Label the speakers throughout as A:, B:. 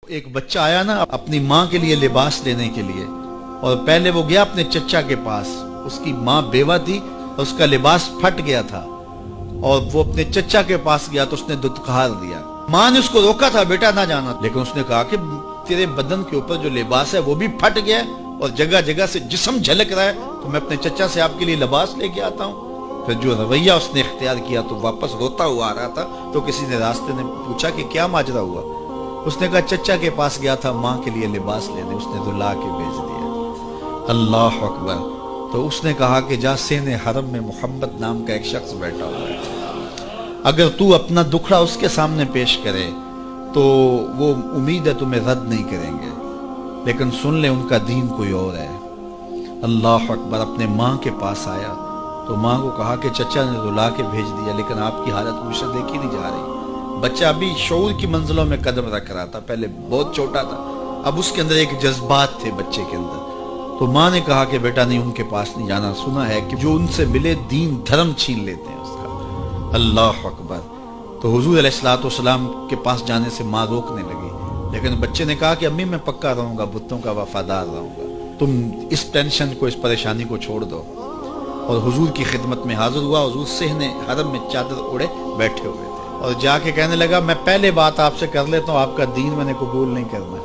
A: ایک بچہ آیا نا اپنی ماں کے لیے لباس لینے کے لیے، اور پہلے وہ گیا اپنے چچا کے پاس، اس کی ماں بیوہ تھی، اس کا لباس پھٹ گیا تھا اور وہ اپنے چچا کے پاس گیا تو اس نے دتکار دیا۔ ماں نے اس کو روکا تھا، بیٹا نہ جانا، لیکن اس نے کہا کہ تیرے بدن کے اوپر جو لباس ہے وہ بھی پھٹ گیا اور جگہ جگہ سے جسم جھلک رہا ہے، تو میں اپنے چچا سے آپ کے لیے لباس لے کے آتا ہوں۔ پھر جو رویہ اس نے اختیار کیا تو واپس روتا ہوا آ رہا تھا، تو کسی نے راستے نے پوچھا کہ کیا ماجرا ہوا؟ اس نے کہا چچا کے پاس گیا تھا ماں کے لیے لباس لینے، اس نے تو لا کے بھیج دیا۔ اللہ اکبر۔ تو اس نے کہا کہ جا سین حرم میں محمد نام کا ایک شخص بیٹھا ہوا ہے، اگر تو اپنا دکھڑا اس کے سامنے پیش کرے تو وہ امید ہے تمہیں رد نہیں کریں گے، لیکن سن لے ان کا دین کوئی اور ہے۔ اللہ اکبر۔ اپنے ماں کے پاس آیا تو ماں کو کہا کہ چچا نے تو لا کے بھیج دیا، لیکن آپ کی حالت مجھ سے دیکھی نہیں جا رہی۔ بچہ ابھی شعور کی منزلوں میں قدم رکھ رہا تھا، پہلے بہت چھوٹا تھا، اب اس کے اندر ایک جذبات تھے بچے کے اندر۔ تو ماں نے کہا کہ بیٹا نہیں، ان کے پاس نہیں جانا، سنا ہے کہ جو ان سے ملے دین دھرم چھین لیتے ہیں اس کا۔ اللہ اکبر۔ تو حضور علیہ السلام کے پاس جانے سے ماں روکنے لگی، لیکن بچے نے کہا کہ امی میں پکا رہوں گا، بتوں کا وفادار رہوں گا، تم اس ٹینشن کو، اس پریشانی کو چھوڑ دو۔ اور حضور کی خدمت میں حاضر ہوا۔ حضور صحن حرم میں چادر اوڑے بیٹھے ہوئے تھے، اور جا کے کہنے لگا میں پہلے بات آپ سے کر لیتا ہوں، آپ کا دین میں نے قبول نہیں کرنا۔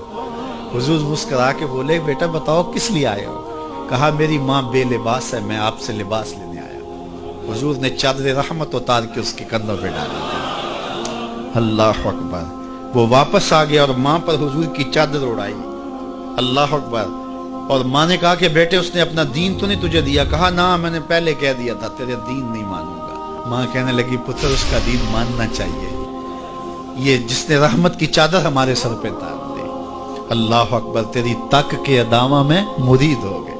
A: حضور مسکرا کے بولے بیٹا بتاؤ کس لیے آئے ہو؟ کہا میری ماں بے لباس ہے، میں آپ سے لباس لینے آیا ہوں۔ حضور نے چادر رحمت اتار کے اس کے کندھوں پہ ڈال دی۔ اللہ اکبر۔ وہ واپس آ گیا اور ماں پر حضور کی چادر اڑائی۔ اللہ اکبر۔ اور ماں نے کہا کہ بیٹے اس نے اپنا دین تو نہیں تجھے دیا؟ کہا نہ، میں نے پہلے کہہ دیا تھا تیرے دین نہیں مانوں گا۔ ماں کہنے لگی پتر اس کا دین ماننا چاہیے، یہ جس نے رحمت کی چادر ہمارے سر پہ ڈال دی۔ اللہ اکبر۔ تیری تک کے ادامہ میں مرید ہو گئے۔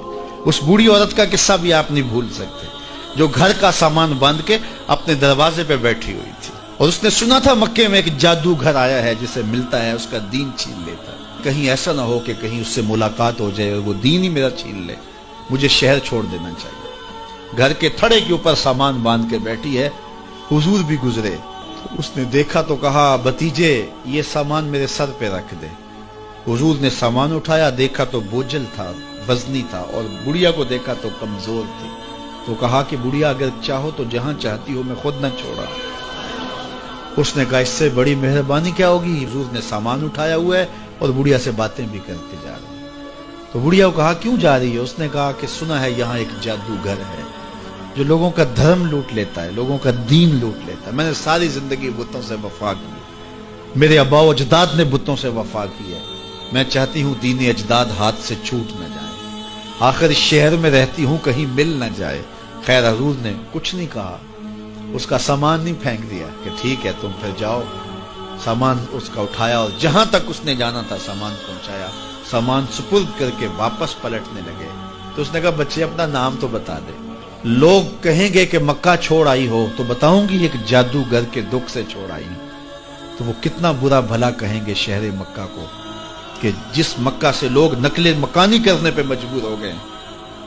A: اس بوڑھی عورت کا قصہ بھی آپ نہیں بھول سکتے، جو گھر کا سامان باندھ کے اپنے دروازے پہ بیٹھی ہوئی تھی، اور اس نے سنا تھا مکے میں ایک جادوگر آیا ہے جسے ملتا ہے اس کا دین چھین لیتا ہے، کہیں ایسا نہ ہو کہ کہیں اس سے ملاقات ہو جائے اور وہ دین ہی میرا چھین لے، مجھے شہر چھوڑ دینا چاہیے۔ گھر کے تھڑے کے اوپر سامان باندھ کے بیٹھی ہے۔ حضور بھی گزرے، اس نے دیکھا تو کہا بھتیجے یہ سامان میرے سر پہ رکھ دے۔ حضور نے سامان اٹھایا، دیکھا تو بوجھل تھا، وزنی تھا، اور بڑھیا کو دیکھا تو کمزور تھی۔ تو کہا کہ بڑھیا اگر چاہو تو جہاں چاہتی ہو میں خود نہ چھوڑا۔ اس نے کہا اس سے بڑی مہربانی کیا ہوگی؟ حضور نے سامان اٹھایا ہوا ہے اور بڑھیا سے باتیں بھی کرتے جا رہے ہیں۔ تو بڑھیا کو کہا کیوں جا رہی ہے؟ اس نے کہا کہ سنا ہے یہاں ایک جادوگر ہے جو لوگوں کا دھرم لوٹ لیتا ہے، لوگوں کا دین لوٹ لیتا ہے۔ میں نے ساری زندگی بتوں سے وفا کی، میرے آباء و اجداد نے بتوں سے وفا کی ہے، میں چاہتی ہوں دین اجداد ہاتھ سے چھوٹ نہ جائے، آخر اس شہر میں رہتی ہوں کہیں مل نہ جائے۔ خیر حضور نے کچھ نہیں کہا، اس کا سامان نہیں پھینک دیا کہ ٹھیک ہے تم پھر جاؤ۔ سامان اس کا اٹھایا اور جہاں تک اس نے جانا تھا سامان پہنچایا، سامان سپرد کر کے واپس پلٹنے لگے۔ تو اس نے کہا بچے اپنا نام تو بتا دے، لوگ کہیں گے کہ مکہ چھوڑ آئی ہو تو بتاؤں گی ایک جادوگر کے دکھ سے چھوڑ آئی ہوں، تو وہ کتنا برا بھلا کہیں گے شہر مکہ کو کہ جس مکہ سے لوگ نقل مکانی کرنے پہ مجبور ہو گئے۔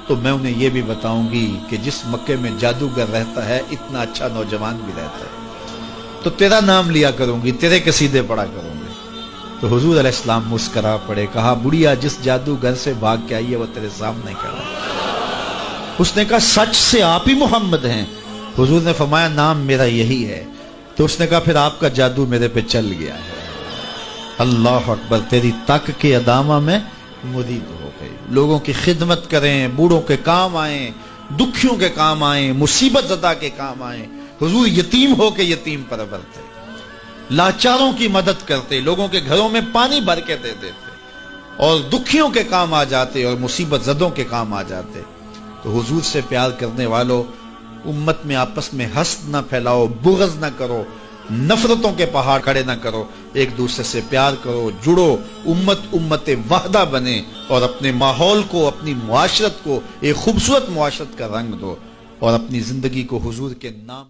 A: تو میں انہیں یہ بھی بتاؤں گی کہ جس مکے میں جادوگر رہتا ہے اتنا اچھا نوجوان بھی رہتا ہے، تو تیرا نام لیا کروں گی، تیرے قصیدے پڑھا کروں گی۔ تو حضور علیہ السلام مسکرا پڑے، کہا بڑھیا جس جادوگر سے بھاگ کے آئی ہے وہ تیرے سامنے کھڑا ہے۔ اس نے کہا سچ سے آپ ہی محمد ہیں؟ حضور نے فرمایا نام میرا یہی ہے۔ تو اس نے کہا پھر آپ کا جادو میرے پہ چل گیا ہے۔ اللہ اکبر۔ تیری تک کے ادامہ میں مرید ہو گئی، لوگوں کی خدمت کریں، بوڑھوں کے کام آئیں، دکھیوں کے کام آئیں، مصیبت زدہ کے کام آئیں۔ حضور یتیم ہو کے یتیم پرور تھے، لاچاروں کی مدد کرتے، لوگوں کے گھروں میں پانی بھر کے دے دیتے، اور دکھیوں کے کام آ جاتے اور مصیبت زدوں کے کام آ جاتے۔ تو حضور سے پیار کرنے والوں، امت میں آپس میں حسد نہ پھیلاؤ، بغض نہ کرو، نفرتوں کے پہاڑ کھڑے نہ کرو، ایک دوسرے سے پیار کرو، جڑو، امت وحدہ بنے، اور اپنے ماحول کو، اپنی معاشرت کو ایک خوبصورت معاشرت کا رنگ دو، اور اپنی زندگی کو حضور کے نام